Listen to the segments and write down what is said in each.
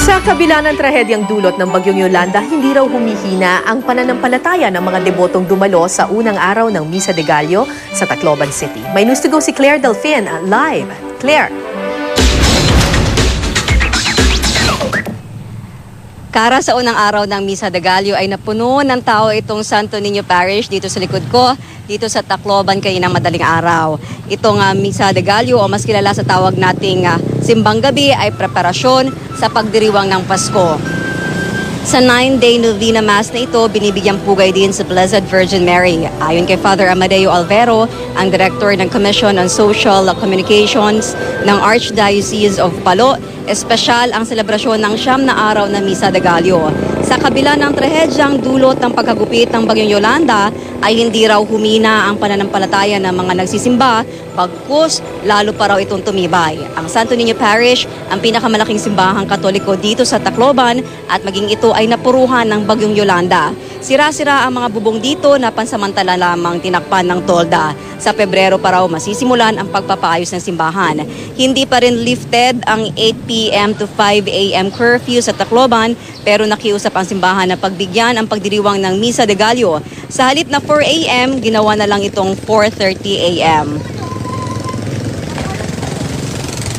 Sa kabila ng trahedyang dulot ng Bagyong Yolanda, hindi raw humihina ang pananampalataya ng mga debotong dumalo sa unang araw ng Misa de Gallo sa Tacloban City. May news to go si Claire Delfin live. Claire. Kara, sa unang araw ng Misa de Gallo ay napuno ng tao itong Santo Niño Parish dito sa likod ko, dito sa Tacloban kaninang madaling araw. Itong Misa de Gallo o mas kilala sa tawag nating simbang gabi ay preparasyon sa pagdiriwang ng Pasko. Sa 9-day Novena Mass na ito, binibigyang pugay din sa Blessed Virgin Mary. Ayon kay Father Amadeo Alvero, ang Director ng Commission on Social Communications ng Archdiocese of Palo, espesyal ang selebrasyon ng 9 na araw na Misa de Gallo. Sa kabila ng trahedyang dulot ng pagkagupit ng Bagyong Yolanda, ay hindi raw humina ang pananampalataya ng mga nagsisimba, bagkus lalo pa raw itong tumibay. Ang Santo Niño Parish ang pinakamalaking simbahang Katoliko dito sa Tacloban at maging ito ay napuruhan ng Bagyong Yolanda. Sira-sira ang mga bubong dito na pansamantala lamang tinakpan ng tolda. Sa Pebrero pa raw masisimulan ang pagpapaayos ng simbahan. Hindi pa rin lifted ang 8 p.m. to 5 a.m. curfew sa Tacloban, pero nakiusap ang simbahan na pagbigyan ang pagdiriwang ng Misa de Gallo. Sa halip na 4 a.m., ginawa na lang itong 4:30 a.m.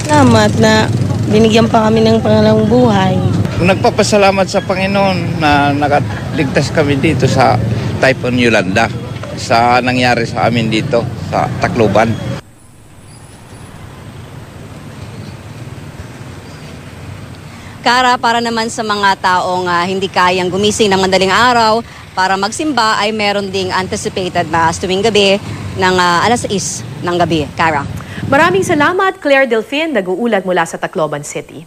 Salamat na binigyan pa kami ng pangalawang buhay. Nagpapasalamat sa Panginoon na nakaligtas kami dito sa Typhoon Yolanda sa nangyari sa amin dito sa Tacloban. Kara, para naman sa mga taong hindi kayang gumising ng madaling araw para magsimba ay meron ding anticipated mass tuwing gabi ng alas 6 ng gabi. Kara. Maraming salamat, Claire Delfin, nag-uulat mula sa Tacloban City.